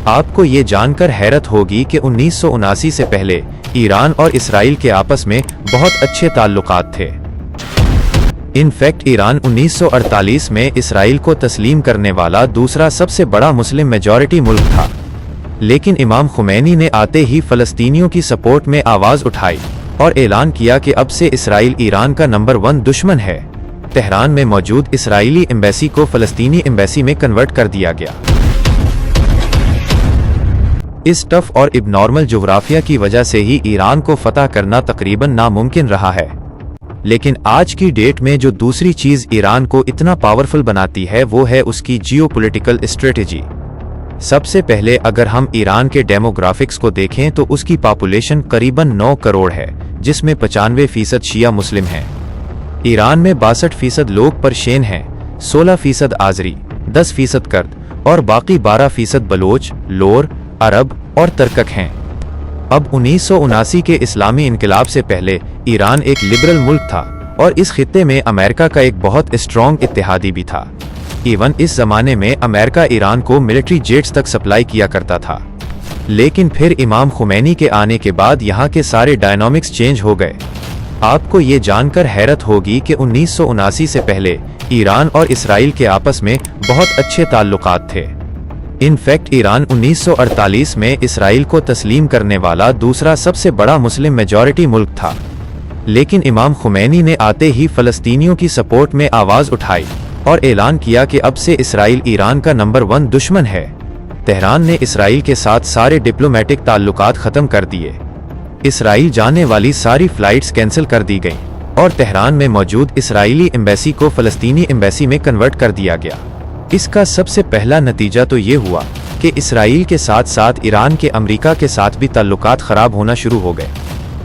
آپ کو یہ جان کر حیرت ہوگی کہ 1979 سے پہلے ایران اور اسرائیل کے آپس میں بہت اچھے تعلقات تھے۔ ان فیکٹ ایران 1948 میں اسرائیل کو تسلیم کرنے والا دوسرا سب سے بڑا مسلم میجورٹی ملک تھا، لیکن امام خمینی نے آتے ہی فلسطینیوں کی سپورٹ میں آواز اٹھائی اور اعلان کیا کہ اب سے اسرائیل ایران کا نمبر 1 دشمن ہے۔ تہران میں موجود اسرائیلی ایمبیسی کو فلسطینی ایمبیسی میں کنورٹ کر دیا گیا۔ اس ٹف اور اب نارمل جغرافیہ کی وجہ سے ہی ایران کو فتح کرنا تقریباً ناممکن رہا ہے۔ لیکن آج کی ڈیٹ میں جو دوسری چیز ایران کو اتنا پاورفل بناتی ہے وہ ہے اس کی جیو پولیٹیکل اسٹریٹجی۔ سب سے پہلے اگر ہم ایران کے ڈیموگرافکس کو دیکھیں تو اس کی پاپولیشن قریباً 9 کروڑ ہے، جس میں 95% شیعہ مسلم ہیں۔ ایران میں 62% لوگ پرشین ہیں، 16% آذری، 10% کرد اور باقی 12% بلوچ، لور، عرب اور ترکک ہیں۔ اب 1979 کے اسلامی انقلاب سے پہلے ایران ایک لبرل ملک تھا اور اس خطے میں امریکہ کا ایک بہت اسٹرانگ اتحادی بھی تھا۔ ایون اس زمانے میں امریکہ ایران کو ملٹری جیٹس تک سپلائی کیا کرتا تھا۔ لیکن پھر امام خمینی کے آنے کے بعد یہاں کے سارے ڈائنامکس چینج ہو گئے۔ آپ کو یہ جان کر حیرت ہوگی کہ 1979 سے پہلے ایران اور اسرائیل کے آپس میں بہت اچھے تعلقات تھے۔ ان فیکٹ ایران 1948 میں اسرائیل کو تسلیم کرنے والا دوسرا سب سے بڑا مسلم میجورٹی ملک تھا، لیکن امام خمینی نے آتے ہی فلسطینیوں کی سپورٹ میں آواز اٹھائی اور اعلان کیا کہ اب سے اسرائیل ایران کا نمبر 1 دشمن ہے۔ تہران نے اسرائیل کے ساتھ سارے ڈپلومیٹک تعلقات ختم کر دیے، اسرائیل جانے والی ساری فلائٹس کینسل کر دی گئیں اور تہران میں موجود اسرائیلی ایمبیسی کو فلسطینی ایمبیسی میں کنورٹ کر دیا گیا۔ اس کا سب سے پہلا نتیجہ تو یہ ہوا کہ اسرائیل کے ساتھ ساتھ ایران کے امریکہ کے ساتھ بھی تعلقات خراب ہونا شروع ہو گئے۔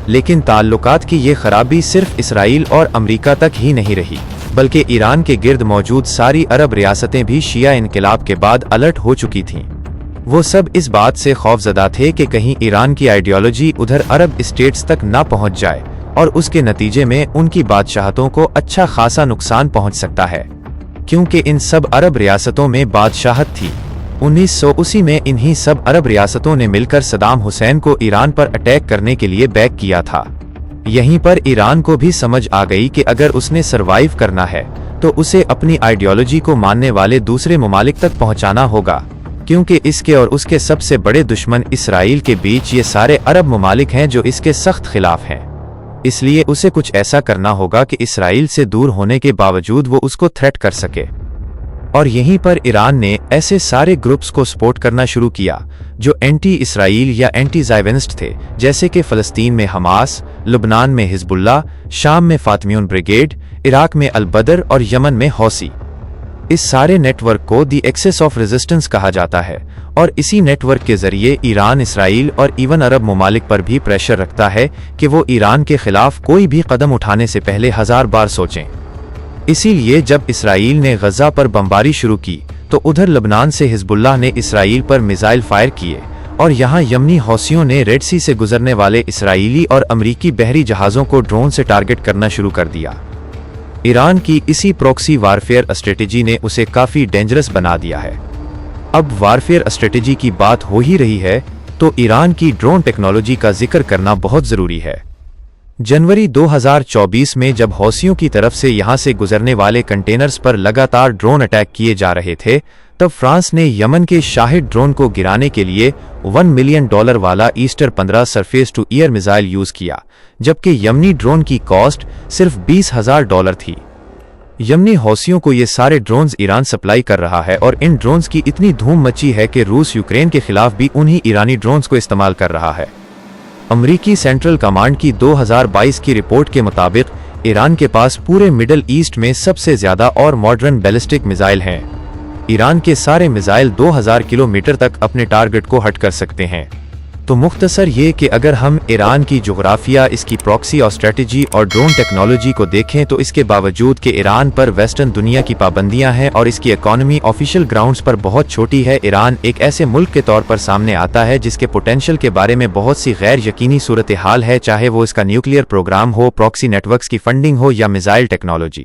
لیکن تعلقات کی یہ خرابی صرف اسرائیل اور امریکہ تک ہی نہیں رہی، بلکہ ایران کے گرد موجود ساری عرب ریاستیں بھی شیعہ انقلاب کے بعد الرٹ ہو چکی تھیں۔ وہ سب اس بات سے خوفزدہ تھے کہ کہیں ایران کی آئیڈیالوجی ادھر عرب اسٹیٹس تک نہ پہنچ جائے اور اس کے نتیجے میں ان کی بادشاہتوں کو اچھا خاصا نقصان پہنچ سکتا ہے، کیونکہ ان سب عرب ریاستوں میں بادشاہت تھی۔ 1980 میں انہی سب عرب ریاستوں نے مل کر صدام حسین کو ایران پر اٹیک کرنے کے لیے بیک کیا تھا۔ یہیں پر ایران کو بھی سمجھ آ گئی کہ اگر اس نے سروائیو کرنا ہے تو اسے اپنی آئیڈیالوجی کو ماننے والے دوسرے ممالک تک پہنچانا ہوگا، کیونکہ اس کے اور اس کے سب سے بڑے دشمن اسرائیل کے بیچ یہ سارے عرب ممالک ہیں جو اس کے سخت خلاف ہیں۔ اس لیے اسے کچھ ایسا کرنا ہوگا کہ اسرائیل سے دور ہونے کے باوجود وہ اس کو تھریٹ کر سکے۔ اور یہیں پر ایران نے ایسے سارے گروپس کو سپورٹ کرنا شروع کیا جو اینٹی اسرائیل یا اینٹی زائونسٹ تھے، جیسے کہ فلسطین میں حماس، لبنان میں حزب اللہ، شام میں فاطمیون بریگیڈ، عراق میں البدر اور یمن میں حوثی۔ اس سارے نیٹ ورک کو دی ایکسس آف ریزسٹنس کہا جاتا ہے، اور اسی نیٹ ورک کے ذریعے ایران اسرائیل اور ایون عرب ممالک پر بھی پریشر رکھتا ہے کہ وہ ایران کے خلاف کوئی بھی قدم اٹھانے سے پہلے 1000 بار سوچیں۔ اسی لیے جب اسرائیل نے غزہ پر بمباری شروع کی تو ادھر لبنان سے حزب اللہ نے اسرائیل پر میزائل فائر کیے، اور یہاں یمنی حوثیوں نے ریڈ سی سے گزرنے والے اسرائیلی اور امریکی بحری جہازوں کو ڈرون سے ٹارگٹ کرنا شروع کر دیا۔ ایران کی اسی پروکسی وارفیئر اسٹریٹجی نے اسے کافی ڈینجرس بنا دیا ہے۔ اب وارفیئر اسٹریٹجی کی بات ہو ہی رہی ہے تو ایران کی ڈرون ٹیکنالوجی کا ذکر کرنا بہت ضروری ہے۔ جنوری 2024 میں جب حوثیوں کی طرف سے یہاں سے گزرنے والے کنٹینرز پر لگاتار ڈرون اٹیک کیے جا رہے تھے، تب فرانس نے یمن کے شاہد ڈرون کو گرانے کے لیے $1 ملین والا Aster 15 surface to air missile use کیا، جبکہ یمنی ڈرون کی کاسٹ صرف $20,000 تھی۔ یمنی حوثیوں کو یہ سارے ڈرونز ایران سپلائی کر رہا ہے، اور ان ڈرونز کی اتنی دھوم مچی ہے کہ روس یوکرین کے خلاف بھی انہی ایرانی ڈرونز کو استعمال کر رہا ہے۔ امریکی سینٹرل کمانڈ کی 2022 کی رپورٹ کے مطابق ایران کے پاس پورے مڈل ایسٹ میں سب سے زیادہ اور ماڈرن بیلسٹک میزائل ہیں۔ ایران کے سارے میزائل 2000 کلومیٹر تک اپنے ٹارگٹ کو ہٹ کر سکتے ہیں۔ تو مختصر یہ کہ اگر ہم ایران کی جغرافیہ، اس کی پروکسی اور اسٹریٹجی اور ڈرون ٹیکنالوجی کو دیکھیں تو اس کے باوجود کہ ایران پر ویسٹرن دنیا کی پابندیاں ہیں اور اس کی اکانومی آفیشیل گراؤنڈز پر بہت چھوٹی ہے، ایران ایک ایسے ملک کے طور پر سامنے آتا ہے جس کے پوٹینشل کے بارے میں بہت سی غیر یقینی صورتحال ہے، چاہے وہ اس کا نیوکلیئر پروگرام ہو، پروکسی نیٹ ورکس کی فنڈنگ ہو یا میزائل ٹیکنالوجی۔